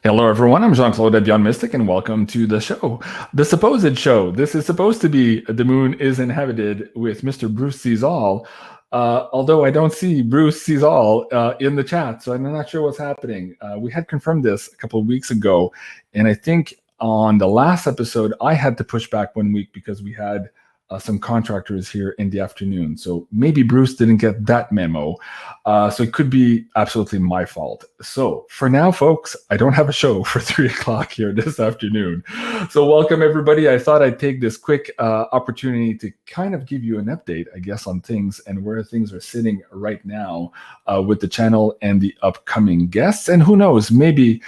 Hello, everyone. I'm Jean-Claude BeyondMystic, and welcome to the show, the supposed show. This is supposed to be The Moon is Inhabited with Mr. Bruce Sees All, although I don't see Bruce Sees All in the chat, so I'm not sure what's happening. We had confirmed this a couple of weeks ago, and I think on the last episode, I had to push back 1 week because we had some contractors here in the afternoon. So maybe Bruce didn't get that memo. So it could be absolutely my fault. So for now, folks, I don't have a show for 3 o'clock here this afternoon. So welcome, everybody. I thought I'd take this quick opportunity to kind of give you an update, I guess, on things and where things are sitting right now with the channel and the upcoming guests. And who knows, maybe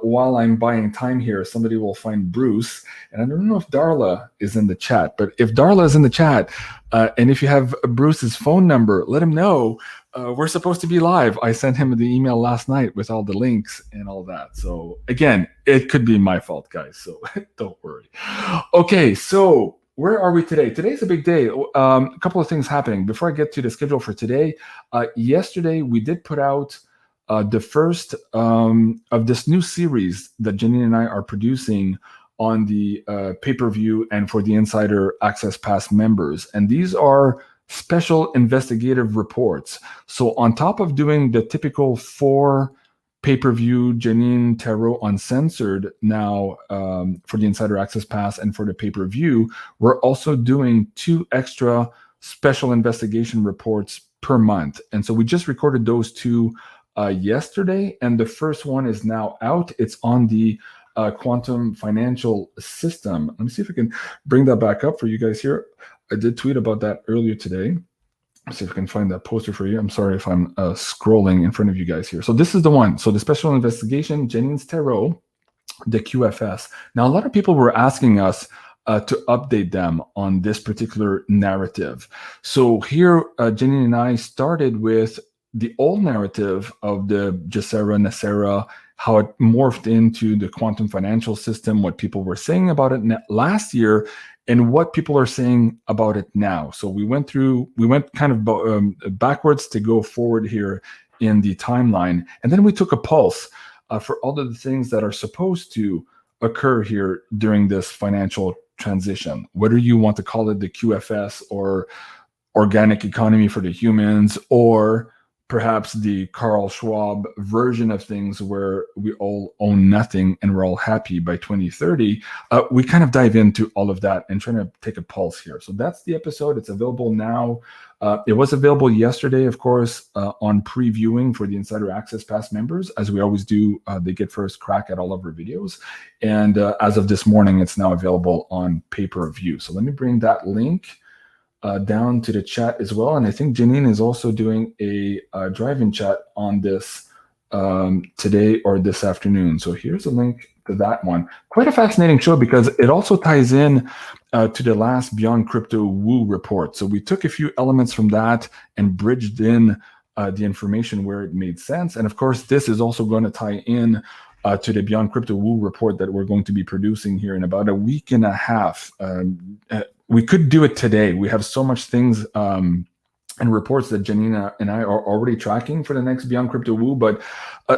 while I'm buying time here, somebody will find Bruce. And I don't know if Darla is in the chat, but if Darla is in the chat, and if you have Bruce's phone number, let him know. We're supposed to be live. I sent him the email last night with all the links and all that. So again, it could be my fault, guys. So don't worry. Okay, so where are we today? Today's a big day. A couple of things happening. Before I get to the schedule for today, yesterday we did put out the first of this new series that Janine and I are producing on the pay-per-view and for the Insider Access Pass members. And these are special investigative reports. So on top of doing the typical 4 pay-per-view Janine Tarot Uncensored now for the Insider Access Pass and for the pay-per-view, we're also doing 2 extra special investigation reports per month. And so we just recorded those 2 yesterday, and the first one is now out. It's on the quantum financial system. Let me see if I can bring that back up for you guys here. I did tweet about that earlier today. Let's see if I can find that poster for you. I'm sorry if I'm scrolling in front of you guys here. So this is the one. So the special investigation, Janine's Tarot, the QFS. Now, a lot of people were asking us to update them on this particular narrative. So here, Janine and I started with the old narrative of the Gesera Nacera, how it morphed into the quantum financial system, what people were saying about it last year, and what people are saying about it now. So we went kind of backwards to go forward here in the timeline. And then we took a pulse for all of the things that are supposed to occur here during this financial transition, whether you want to call it the QFS or organic economy for the humans, or perhaps the Carl Schwab version of things where we all own nothing and we're all happy by 2030. We kind of dive into all of that and trying to take a pulse here. So that's the episode. It's available now. It was available yesterday, of course, on previewing for the Insider Access Pass members. As we always do, they get first crack at all of our videos. And as of this morning, it's now available on pay-per-view. So let me bring that link down to the chat as well. And I think Janine is also doing a drive-in chat on this today or this afternoon. So here's a link to that one. Quite a fascinating show because it also ties in to the last Beyond Crypto Woo report. So we took a few elements from that and bridged in the information where it made sense. And of course, this is also going to tie in to the Beyond Crypto Woo report that we're going to be producing here in about a week and a half. We could do it today. We have so much things and reports that Janina and I are already tracking for the next Beyond Crypto Woo, but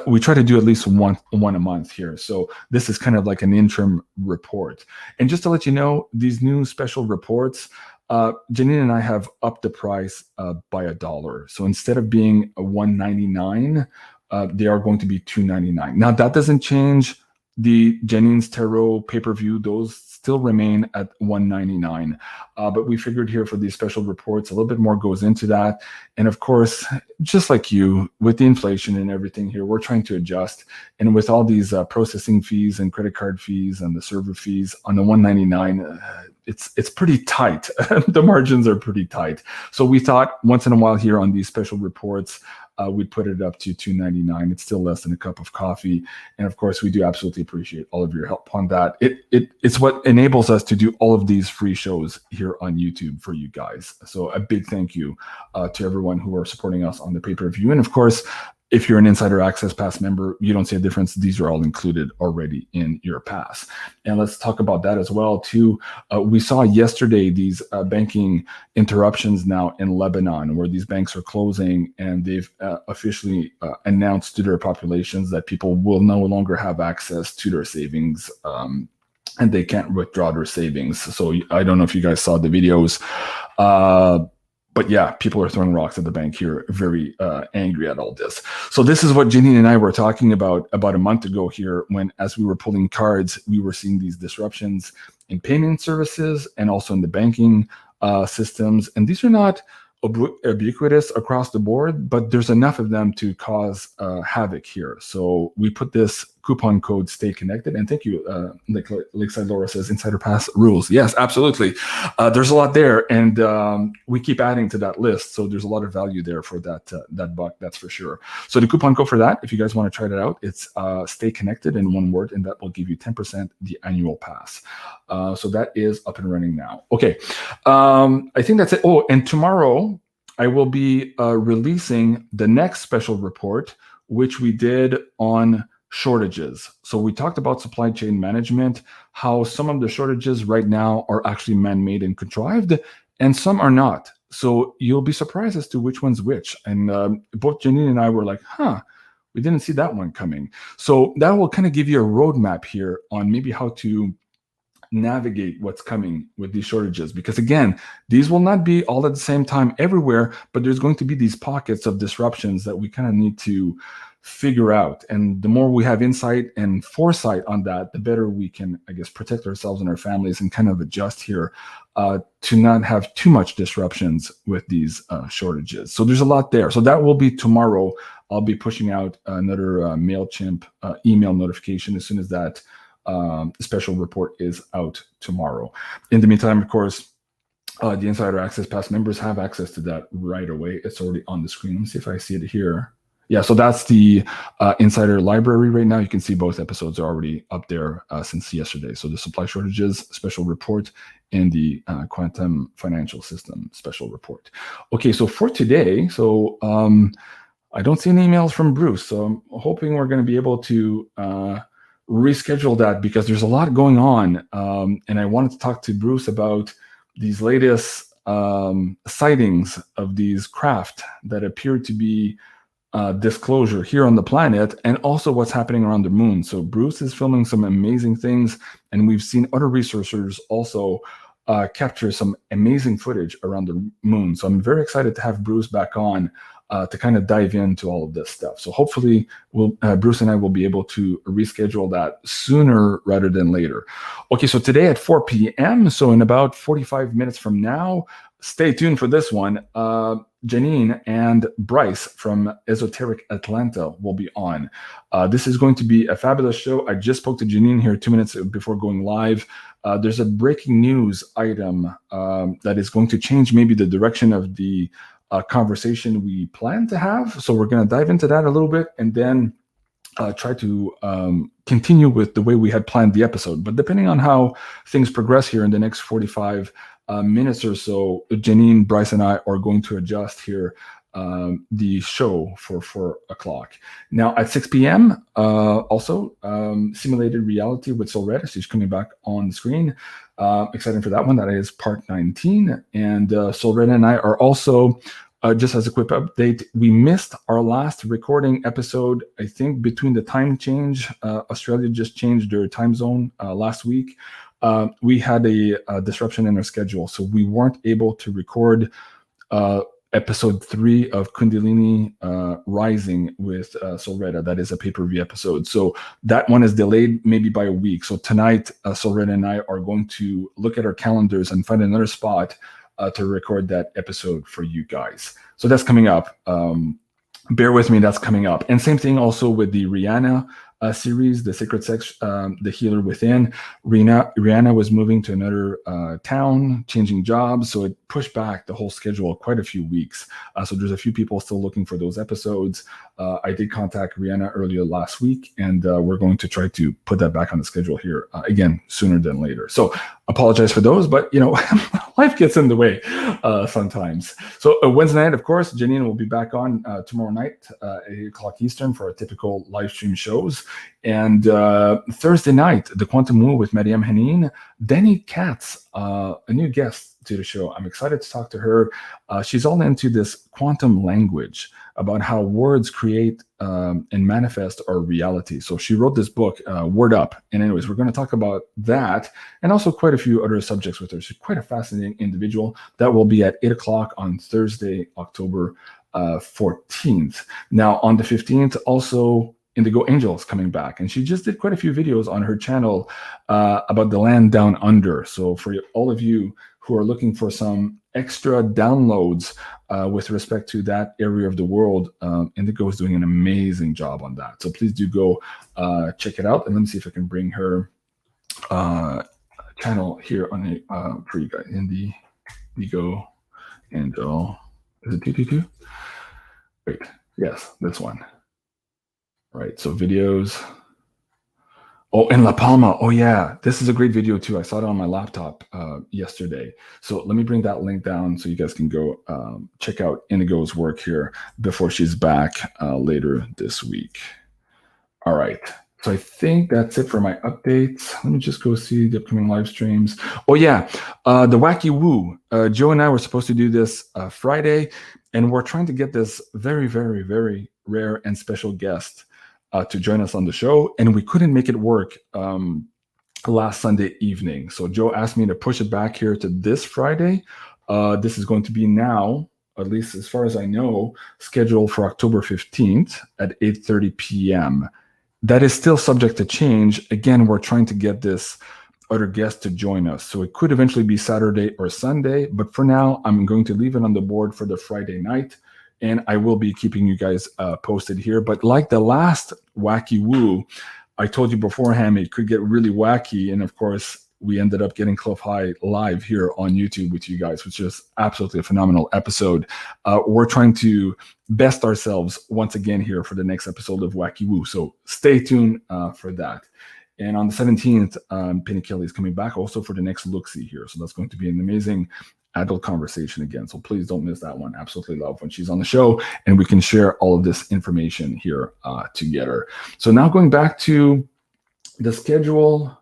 we try to do at least one a month here. So this is kind of like an interim report. And just to let you know, these new special reports, Janine and I have upped the price by $1. So instead of being a $1.99, they are going to be $2.99. Now that doesn't change the Janine's Tarot pay-per-view. Those still remain at $1.99. But we figured here for these special reports, a little bit more goes into that. And of course, just like you, with the inflation and everything here, we're trying to adjust. And with all these processing fees and credit card fees and the server fees on the $1.99, it's pretty tight. The margins are pretty tight. So we thought once in a while here on these special reports, we'd put it up to $2.99. It's still less than a cup of coffee. And of course, we do absolutely appreciate all of your help on that. It's what enables us to do all of these free shows here on YouTube for you guys. So a big thank you to everyone who are supporting us on the pay-per-view. And of course, if you're an Insider Access Pass member, you don't see a difference. These are all included already in your pass. And let's talk about that as well, too. We saw yesterday these banking interruptions now in Lebanon, where these banks are closing, and they've officially announced to their populations that people will no longer have access to their savings, and they can't withdraw their savings. So I don't know if you guys saw the videos. But yeah, people are throwing rocks at the bank here, very angry at all this. So this is what Janine and I were talking about a month ago here, when as we were pulling cards, we were seeing these disruptions in payment services and also in the banking systems. And these are not ubiquitous across the board, but there's enough of them to cause havoc here. So we put this coupon code "Stay Connected," and thank you, Lakeside Laura says Insider Pass rules. Yes, absolutely. There's a lot there, and we keep adding to that list. So there's a lot of value there for that buck, that's for sure. So the coupon code for that, if you guys want to try that out, it's "Stay Connected" in one word, and that will give you 10% the annual pass. So that is up and running now. Okay, I think that's it. Oh, and tomorrow I will be releasing the next special report, which we did on shortages. So we talked about supply chain management, how some of the shortages right now are actually man-made and contrived, and some are not. So you'll be surprised as to which one's which. And both Janine and I were like, we didn't see that one coming. So that will kind of give you a roadmap here on maybe how to navigate what's coming with these shortages, because again, these will not be all at the same time everywhere, but there's going to be these pockets of disruptions that we kind of need to figure out. And the more we have insight and foresight on that, the better we can, I guess, protect ourselves and our families and kind of adjust here to not have too much disruptions with these shortages. So there's a lot there. So that will be tomorrow. I'll be pushing out another MailChimp email notification as soon as that special report is out tomorrow. In the meantime, of course, the Insider Access Pass members have access to that right away. It's already on the screen. Let me see if I see it here. Yeah, so that's the Insider Library right now. You can see both episodes are already up there since yesterday. So the supply shortages special report and the quantum financial system special report. Okay, so for today, so I don't see any emails from Bruce. So I'm hoping we're going to be able to reschedule that, because there's a lot going on. And I wanted to talk to Bruce about these latest sightings of these craft that appear to be disclosure here on the planet, and also what's happening around the moon. So Bruce is filming some amazing things, and we've seen other researchers also capture some amazing footage around the moon. So I'm very excited to have Bruce back on to kind of dive into all of this stuff. So hopefully Bruce and I will be able to reschedule that sooner rather than later. Okay, so today at 4 p.m., so in about 45 minutes from now, stay tuned for this one. Janine and Bryce from Esoteric Atlanta will be on. This is going to be a fabulous show. I just spoke to Janine here 2 minutes before going live. There's a breaking news item that is going to change maybe the direction of the conversation we plan to have. So we're going to dive into that a little bit, and then try to continue with the way we had planned the episode. But depending on how things progress here in the next 45 minutes or so, Janine, Bryce, and I are going to adjust here the show for 4 o'clock. Now at 6 p.m., also simulated reality with Solretta. She's coming back on the screen. Excited for that one. That is part 19. And Solretta and I are also, just as a quick update, we missed our last recording episode, I think, between the time change. Australia just changed their time zone last week. We had a disruption in our schedule, so we weren't able to record episode 3 of Kundalini Rising with Solretta. That is a pay-per-view episode. So that one is delayed maybe by a week. So tonight, Solretta and I are going to look at our calendars and find another spot to record that episode for you guys. So that's coming up. Bear with me, that's coming up. And same thing also with the Rihanna series, The Sacred Sex, The Healer Within. Rihanna was moving to another town, changing jobs, so it pushed back the whole schedule quite a few weeks. So there's a few people still looking for those episodes. I did contact Rihanna earlier last week, and we're going to try to put that back on the schedule here again sooner than later. So apologize for those, but life gets in the way sometimes. So Wednesday night, of course, Janine will be back on tomorrow night, 8 o'clock Eastern, for our typical live stream shows. And Thursday night, the Quantum Woo with Mariam Hanine, Denny Katz, a new guest to the show. I'm excited to talk to her. She's all into this quantum language about how words create and manifest our reality. So she wrote this book, Word Up. And anyways, we're going to talk about that and also quite a few other subjects with her. She's quite a fascinating individual. That will be at 8 o'clock on Thursday, October 14th. Now, on the 15th, also Indigo Angel's coming back. And she just did quite a few videos on her channel about the land down under. So for all of you who are looking for some extra downloads with respect to that area of the world, Indigo is doing an amazing job on that. So please do go check it out. And let me see if I can bring her channel here on a for you guys. Indigo Angel. Is it 222? Wait, yes, this one. Right, so videos. Oh, and La Palma. Oh, yeah. This is a great video, too. I saw it on my laptop yesterday. So let me bring that link down so you guys can go check out Indigo's work here before she's back later this week. All right. So I think that's it for my updates. Let me just go see the upcoming live streams. Oh, yeah. The Wacky Woo. Joe and I were supposed to do this Friday, and we're trying to get this very, very, very rare and special guest to join us on the show, and we couldn't make it work last Sunday evening. So Joe asked me to push it back here to this Friday. This is going to be now, at least as far as I know, scheduled for October 15th at 8:30 p.m. That is still subject to change. Again, we're trying to get this other guest to join us. So it could eventually be Saturday or Sunday, but for now, I'm going to leave it on the board for the Friday night. And I will be keeping you guys posted here. But like the last Wacky Woo, I told you beforehand, it could get really wacky. And of course, we ended up getting Cliff High live here on YouTube with you guys, which is absolutely a phenomenal episode. We're trying to best ourselves once again here for the next episode of Wacky Woo. So stay tuned for that. And on the 17th, Penny Kelly is coming back also for the next look-see here. So that's going to be an amazing adult conversation again. So please don't miss that one. Absolutely love when she's on the show and we can share all of this information here together. So now going back to the schedule,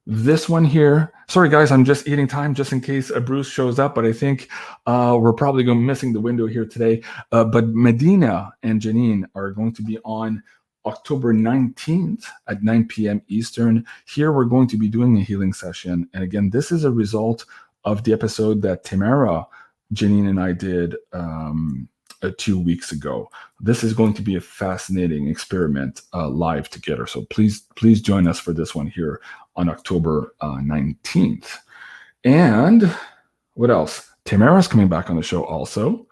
this one here. Sorry, guys, I'm just eating time just in case Bruce shows up, but I think we're probably going missing the window here today. But Medina and Janine are going to be on October 19th at 9 p.m. Eastern. Here we're going to be doing a healing session. And again, this is a result of the episode that Tamara, Janine, and I did 2 weeks ago. This is going to be a fascinating experiment live together. So please join us for this one here on October 19th. And what else? Tamara's coming back on the show also.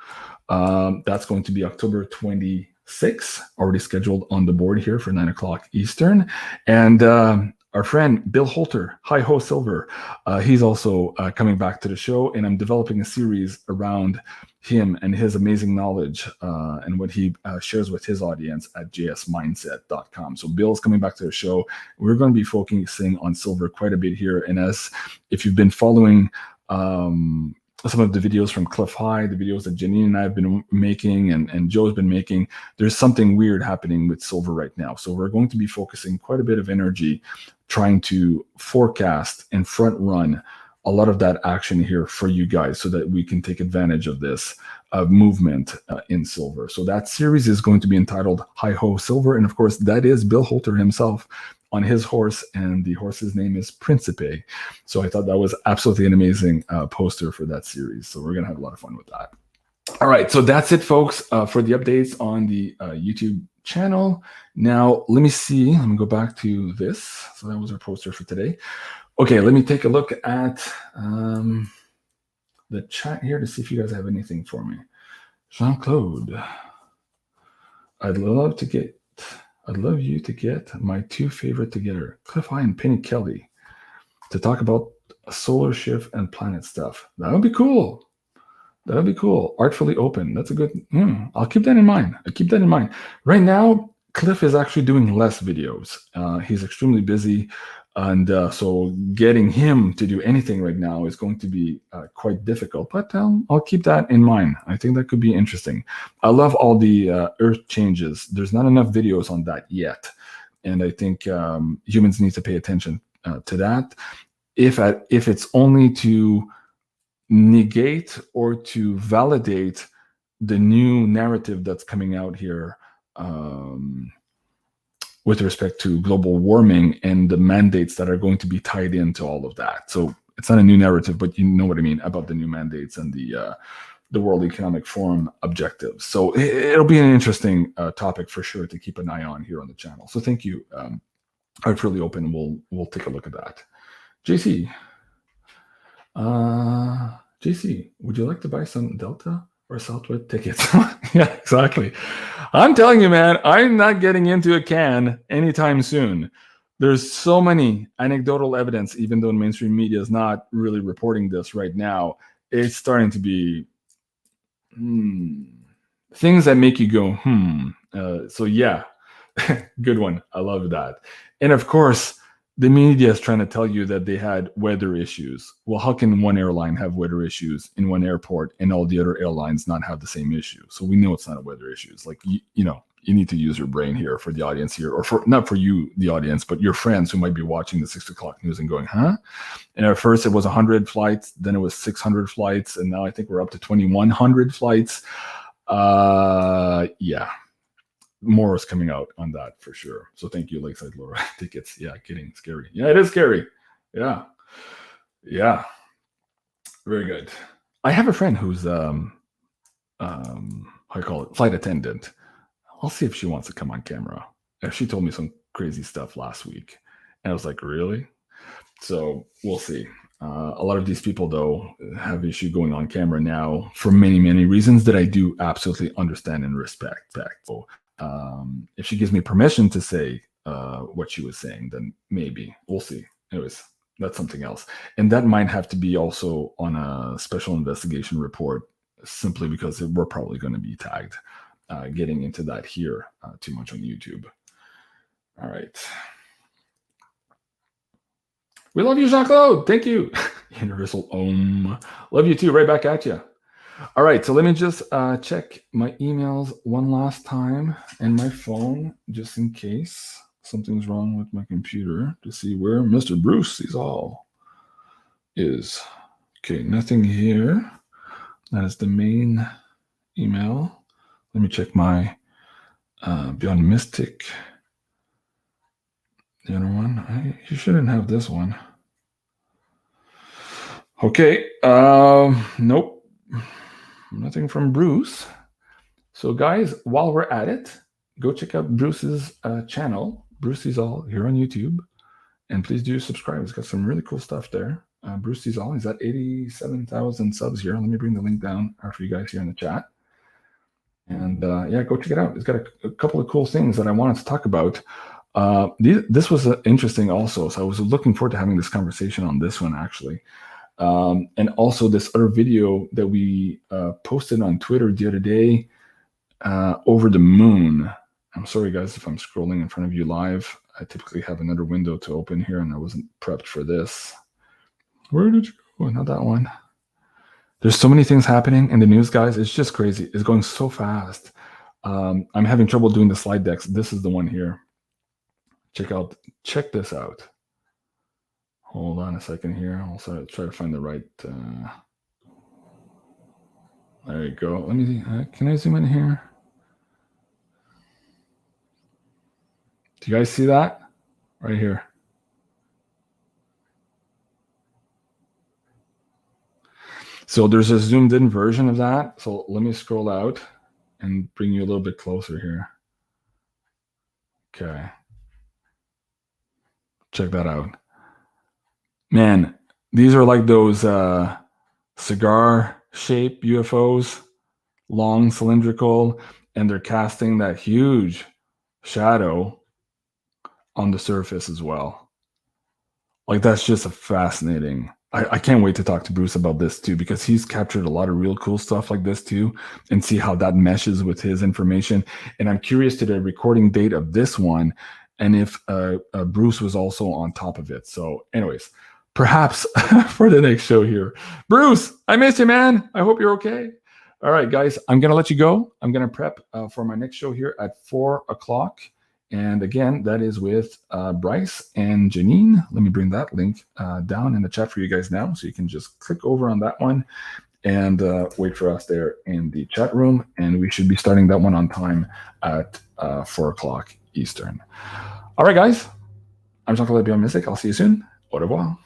That's going to be October 26th, already scheduled on the board here for 9 o'clock Eastern. And our friend Bill Holter, Hi Ho Silver, he's also coming back to the show, and I'm developing a series around him and his amazing knowledge and what he shares with his audience at jsmindset.com. So Bill's coming back to the show. We're going to be focusing on silver quite a bit here. And if you've been following some of the videos from Cliff High, the videos that Janine and I have been making and Joe's been making, there's something weird happening with silver right now. So we're going to be focusing quite a bit of energy trying to forecast and front run a lot of that action here for you guys so that we can take advantage of this movement in silver. So that series is going to be entitled Hi Ho Silver. And of course, that is Bill Holter himself on his horse, and the horse's name is Principe. So I thought that was absolutely an amazing poster for that series. So we're going to have a lot of fun with that. All right, so that's it, folks, for the updates on the YouTube channel. Now, let me see. Let me go back to this. So that was our poster for today. Okay, let me take a look at the chat here to see if you guys have anything for me. Jean-Claude, I'd love you to get my two favorite together, Cliff High and Penny Kelly, to talk about solar shift and planet stuff. That would be cool. That'd be cool. Artfully open. That's a good. I'll keep that in mind. I keep that in mind. Right now, Cliff is actually doing less videos. He's extremely busy, and so getting him to do anything right now is going to be quite difficult. But I'll keep that in mind. I think that could be interesting. I love all the Earth changes. There's not enough videos on that yet, and I think humans need to pay attention to that. If it's only to negate or to validate the new narrative that's coming out here with respect to global warming and the mandates that are going to be tied into all of that. So it's not a new narrative, but you know what I mean about the new mandates and the World Economic Forum objectives. So it'll be an interesting topic for sure to keep an eye on here on the channel. So thank you. I'm really open. We'll take a look at that. JC. JC, would you like to buy some Delta or Southwest tickets? Yeah, exactly. I'm telling you, man, I'm not getting into a can anytime soon. There's so many anecdotal evidence, even though mainstream media is not really reporting this right now. It's starting to be things that make you go, so yeah, good one. I love that. And of course, the media is trying to tell you that they had weather issues. Well, how can one airline have weather issues in one airport and all the other airlines not have the same issue? So we know it's not a weather issue. It's like, you know, you need to use your brain here for the audience here, or for not for you, the audience, but your friends who might be watching the 6 o'clock news and going, huh? And at first it was 100 flights, then it was 600 flights, and now I think we're up to 2,100 flights. Yeah. More is coming out on that for sure. So thank you, Lakeside Laura. Tickets. Yeah, getting scary. Yeah, it is scary. Yeah. Yeah. Very good. I have a friend who's how you call it, flight attendant. I'll see if she wants to come on camera. She told me some crazy stuff last week. And I was like, really? So we'll see. A lot of these people, though, have issue going on camera now for many, many reasons that I do absolutely understand and respect. So, if she gives me permission to say what she was saying, then maybe we'll see. Anyways, that's something else. And that might have to be also on a special investigation report, simply because we're probably going to be tagged. Getting into that here too much on YouTube. All right. We love you, Jean-Claude. Thank you. Universal Om. Love you too. Right back at you. All right, so let me just check my emails one last time and my phone, just in case something's wrong with my computer, to see where Mr. Bruce Seasall is. Okay, nothing here. That is the main email. Let me check my BeyondMystic. The other one. You shouldn't have this one. Okay, nope. Nothing from Bruce. So guys, while we're at it, go check out Bruce's channel, Bruce Seasall, here on YouTube. And please do subscribe. He's got some really cool stuff there. Bruce Seasall, he's at 87,000 subs here. Let me bring the link down for you guys here in the chat. And yeah, go check it out. He's got a couple of cool things that I wanted to talk about. This was interesting also. So I was looking forward to having this conversation on this one, actually. And also this other video that we posted on Twitter the other day, over the moon. I'm sorry, guys, if I'm scrolling in front of you live. I typically have another window to open here, and I wasn't prepped for this. Where did you go? Not that one. There's so many things happening in the news, guys. It's just crazy. It's going so fast. I'm having trouble doing the slide decks. This is the one here. Check this out. Hold on a second here. I'll try to find the right. There you go. Let me see. Can I zoom in here? Do you guys see that? Right here. So there's a zoomed in version of that. So let me scroll out and bring you a little bit closer here. Okay. Check that out. Man, these are like those cigar-shaped UFOs, long, cylindrical, and they're casting that huge shadow on the surface as well. Like, that's just a fascinating I can't wait to talk to Bruce about this too, because he's captured a lot of real cool stuff like this too, and see how that meshes with his information. And I'm curious to the recording date of this one, and if Bruce was also on top of it. So anyways, perhaps for the next show here. Bruce, I missed you, man. I hope you're okay. All right, guys, I'm going to let you go. I'm going to prep for my next show here at 4 o'clock. And again, that is with Bryce and Janine. Let me bring that link down in the chat for you guys now. So you can just click over on that one and wait for us there in the chat room. And we should be starting that one on time at 4 o'clock Eastern. All right, guys. I'm Jean-Claude BeyondMystic. I'll see you soon. Au revoir.